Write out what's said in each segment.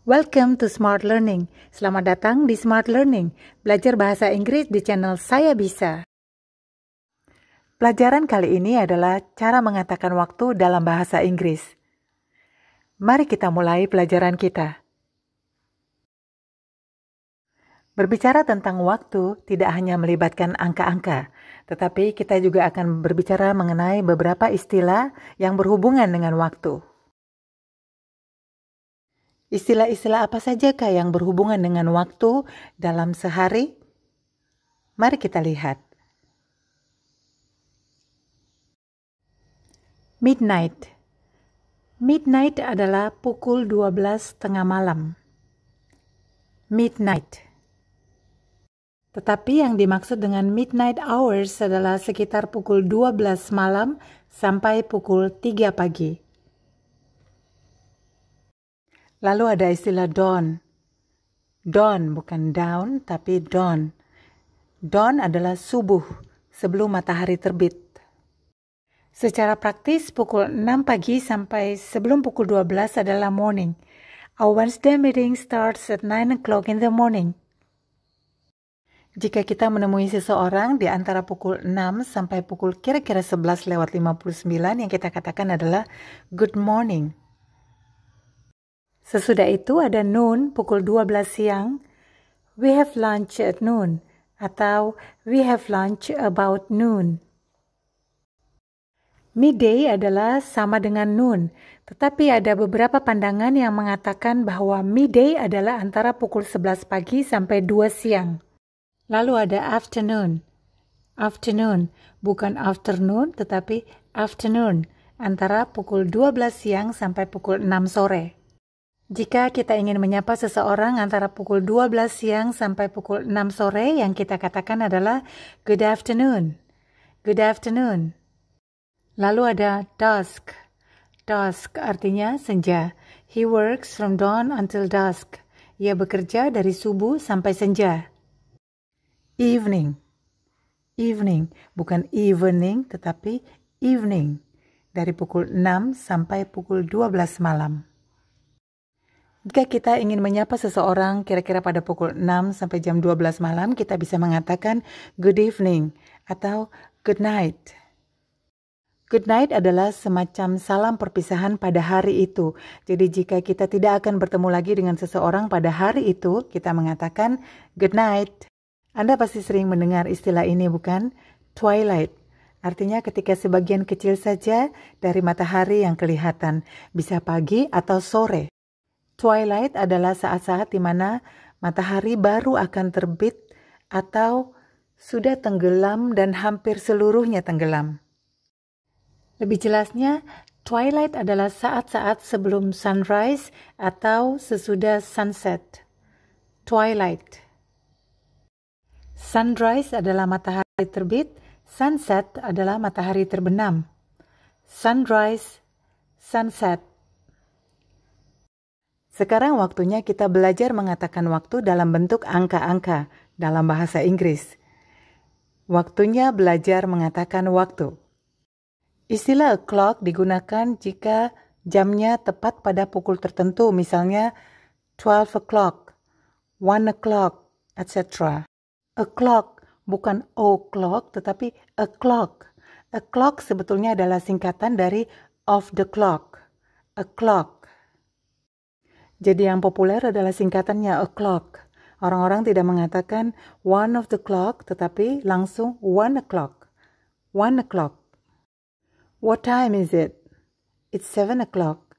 Welcome to Smart Learning. Selamat datang di Smart Learning, belajar bahasa Inggris di channel Saya Bisa. Pelajaran kali ini adalah cara mengatakan waktu dalam bahasa Inggris. Mari kita mulai pelajaran kita. Berbicara tentang waktu tidak hanya melibatkan angka-angka, tetapi kita juga akan berbicara mengenai beberapa istilah yang berhubungan dengan waktu. Istilah-istilah apa sajakah yang berhubungan dengan waktu dalam sehari? Mari kita lihat. Midnight. Midnight adalah pukul 12 tengah malam. Midnight. Tetapi yang dimaksud dengan midnight hours adalah sekitar pukul 12 malam sampai pukul 3 pagi. Lalu ada istilah dawn. Dawn bukan down, tapi dawn. Dawn adalah subuh, sebelum matahari terbit. Secara praktis, pukul 6 pagi sampai sebelum pukul 12 adalah morning. Our Wednesday meeting starts at 9 o'clock in the morning. Jika kita menemui seseorang di antara pukul 6 sampai pukul kira-kira 11:59, yang kita katakan adalah good morning. Sesudah itu ada noon, pukul 12 siang. We have lunch at noon. Atau we have lunch about noon. Midday adalah sama dengan noon. Tetapi ada beberapa pandangan yang mengatakan bahwa midday adalah antara pukul 11 pagi sampai 2 siang. Lalu ada afternoon. Afternoon, bukan afternoon tetapi afternoon. Antara pukul 12 siang sampai pukul 6 sore. Jika kita ingin menyapa seseorang antara pukul 12 siang sampai pukul 6 sore, yang kita katakan adalah good afternoon. Good afternoon. Lalu ada dusk. Dusk artinya senja. He works from dawn until dusk. Ia bekerja dari subuh sampai senja. Evening. Evening, bukan evening tetapi evening. Dari pukul 6 sampai pukul 12 malam. Jika kita ingin menyapa seseorang kira-kira pada pukul 6 sampai jam 12 malam, kita bisa mengatakan good evening atau good night. Good night adalah semacam salam perpisahan pada hari itu. Jadi jika kita tidak akan bertemu lagi dengan seseorang pada hari itu, kita mengatakan good night. Anda pasti sering mendengar istilah ini, bukan? Twilight. Artinya ketika sebagian kecil saja dari matahari yang kelihatan, bisa pagi atau sore. Twilight adalah saat-saat di mana matahari baru akan terbit atau sudah tenggelam dan hampir seluruhnya tenggelam. Lebih jelasnya, twilight adalah saat-saat sebelum sunrise atau sesudah sunset. Twilight. Sunrise adalah matahari terbit, sunset adalah matahari terbenam. Sunrise, sunset. Sekarang waktunya kita belajar mengatakan waktu dalam bentuk angka-angka dalam bahasa Inggris. Waktunya belajar mengatakan waktu. Istilah o'clock digunakan jika jamnya tepat pada pukul tertentu, misalnya 12 o'clock, 1 o'clock, etc. O'clock bukan o'clock tetapi o'clock. O'clock sebetulnya adalah singkatan dari of the clock. O'clock. Jadi yang populer adalah singkatannya o'clock. Orang-orang tidak mengatakan 1 of the clock, tetapi langsung 1 o'clock. 1 o'clock. What time is it? It's 7 o'clock.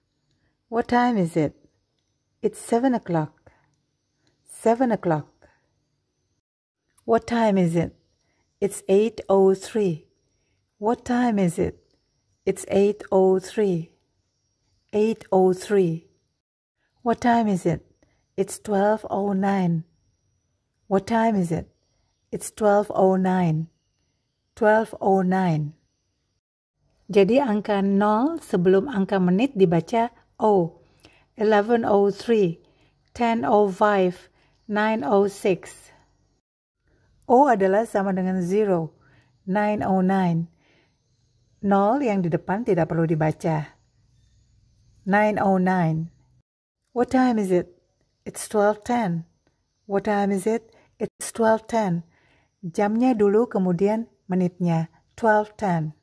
What time is it? It's 7 o'clock. 7 o'clock. What time is it? It's 8:03. What time is it? It's 8:03. 8:03. What time is it? It's 12:09. What time is it? It's 12:09. 12:09. Jadi angka 0 sebelum angka menit dibaca O. 11:03, 10:05, 9:06. O adalah sama dengan 0, 9:09. 0 yang di depan tidak perlu dibaca. 9:09. What time is it? It's 12:10. What time is it? It's 12:10. Jamnya dulu kemudian menitnya. 12:10.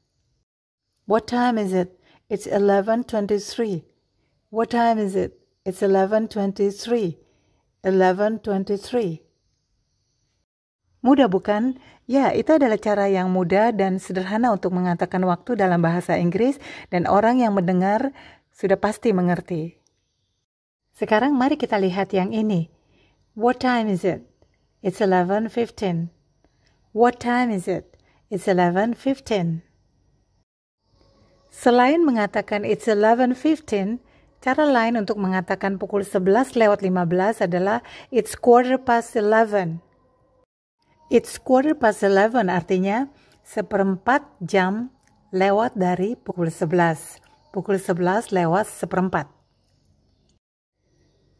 What time is it? It's 11:23. What time is it? It's 11:23. 11:23. Mudah bukan? Ya, itu adalah cara yang mudah dan sederhana untuk mengatakan waktu dalam bahasa Inggris dan orang yang mendengar sudah pasti mengerti. Sekarang mari kita lihat yang ini. What time is it? It's 11:15. What time is it? It's 11:15. Selain mengatakan it's 11:15, cara lain untuk mengatakan pukul 11:15 adalah it's 11:15. It's 11:15 artinya 1/4 jam lewat dari pukul 11. Pukul 11 lewat 1/4.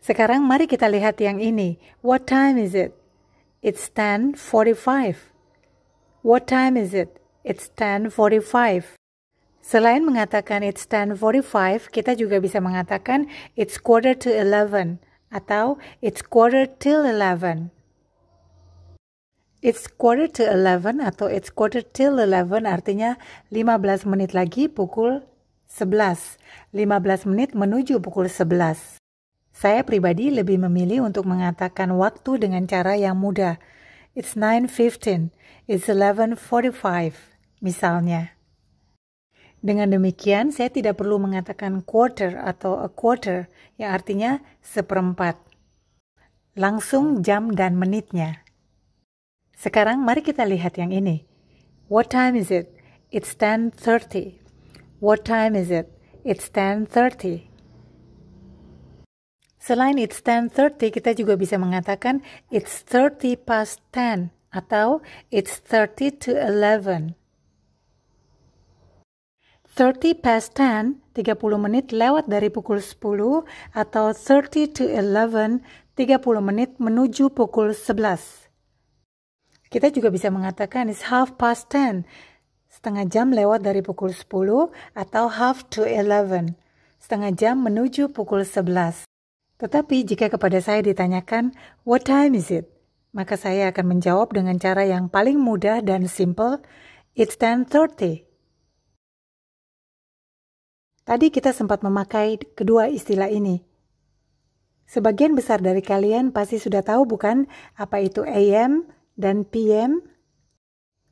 Sekarang mari kita lihat yang ini. What time is it? It's 10:45. What time is it? It's 10:45. Selain mengatakan it's 10:45, kita juga bisa mengatakan it's 11:45 atau it's 11:45. It's 11:45 atau it's 11:45 artinya 15 menit lagi pukul 11. 15 menit menuju pukul 11. Saya pribadi lebih memilih untuk mengatakan waktu dengan cara yang mudah. It's 9:15. It's 11:45. Misalnya. Dengan demikian, saya tidak perlu mengatakan quarter atau a quarter, yang artinya 1/4. Langsung jam dan menitnya. Sekarang mari kita lihat yang ini. What time is it? It's 10:30. What time is it? It's 10:30. Selain it's 10:30, kita juga bisa mengatakan it's 30 past 10 atau it's 30 to 11. 30 past 10, 30 menit lewat dari pukul 10 atau 30 to 11, 30 menit menuju pukul 11. Kita juga bisa mengatakan it's half past 10, setengah jam lewat dari pukul 10 atau half to 11, setengah jam menuju pukul 11. Tetapi jika kepada saya ditanyakan, what time is it? Maka saya akan menjawab dengan cara yang paling mudah dan simple, it's 10:30. Tadi kita sempat memakai kedua istilah ini. Sebagian besar dari kalian pasti sudah tahu bukan apa itu AM dan PM?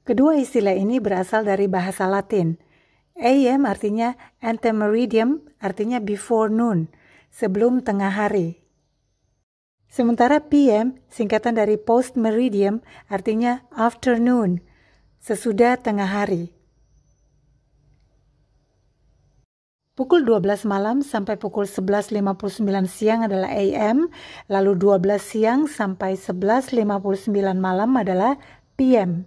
Kedua istilah ini berasal dari bahasa Latin. AM artinya antemeridium, artinya before noon, sebelum tengah hari. Sementara PM singkatan dari post meridium, artinya afternoon, sesudah tengah hari. Pukul 12 malam sampai pukul 11.59 siang adalah AM, lalu 12 siang sampai 11.59 malam adalah PM.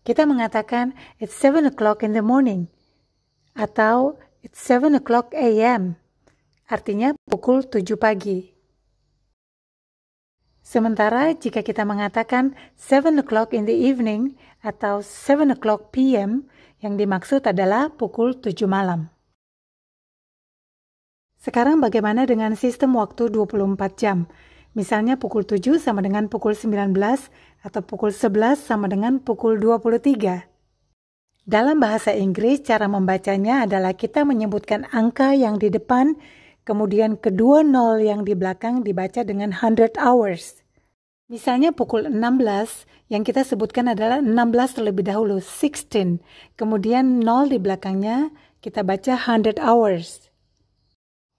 Kita mengatakan it's 7 o'clock in the morning atau it's 7 o'clock AM, artinya pukul 7 pagi. Sementara jika kita mengatakan 7 o'clock in the evening atau 7 o'clock PM, yang dimaksud adalah pukul 7 malam. Sekarang bagaimana dengan sistem waktu 24 jam? Misalnya pukul 7 sama dengan pukul 19 atau pukul 11 sama dengan pukul 23. Dalam bahasa Inggris, cara membacanya adalah kita menyebutkan angka yang di depan, kemudian kedua nol yang di belakang dibaca dengan 100 hours. Misalnya pukul 16, yang kita sebutkan adalah 16 terlebih dahulu, 16. Kemudian nol di belakangnya kita baca 100 hours.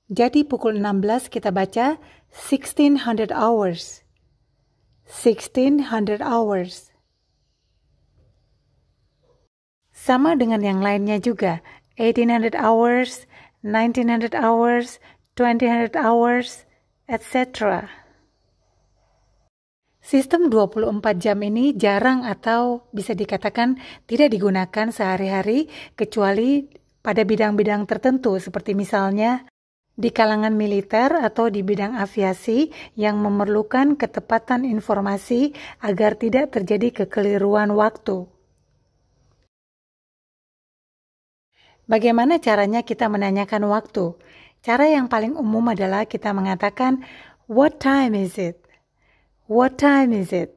Jadi pukul 16 kita baca 1600 hours. 1600 hours. Sama dengan yang lainnya juga. 1800 hours, 1900 hours, 2000 hours, etc. Sistem 24 jam ini jarang atau bisa dikatakan tidak digunakan sehari-hari kecuali pada bidang-bidang tertentu seperti misalnya di kalangan militer atau di bidang aviasi yang memerlukan ketepatan informasi agar tidak terjadi kekeliruan waktu. Bagaimana caranya kita menanyakan waktu? Cara yang paling umum adalah kita mengatakan, What time is it? What time is it?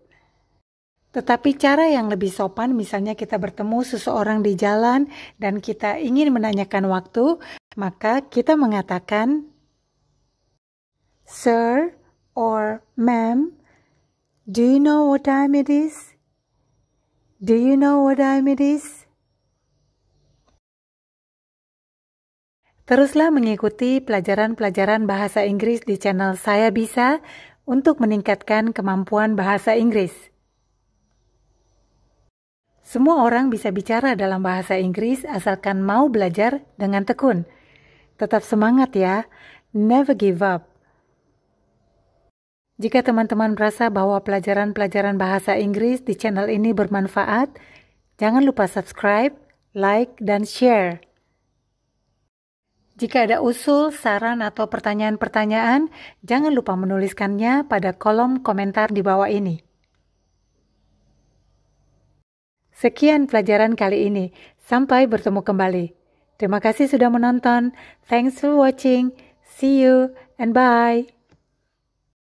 Tetapi cara yang lebih sopan, misalnya kita bertemu seseorang di jalan dan kita ingin menanyakan waktu, maka kita mengatakan, Sir or ma'am, do you know what time it is? Do you know what time it is? Teruslah mengikuti pelajaran-pelajaran bahasa Inggris di channel Saya Bisa untuk meningkatkan kemampuan bahasa Inggris. Semua orang bisa bicara dalam bahasa Inggris asalkan mau belajar dengan tekun. Tetap semangat ya, never give up. Jika teman-teman merasa bahwa pelajaran-pelajaran bahasa Inggris di channel ini bermanfaat, jangan lupa subscribe, like, dan share. Jika ada usul, saran, atau pertanyaan-pertanyaan, jangan lupa menuliskannya pada kolom komentar di bawah ini. Sekian pelajaran kali ini. Sampai bertemu kembali. Terima kasih sudah menonton. Thanks for watching. See you and bye.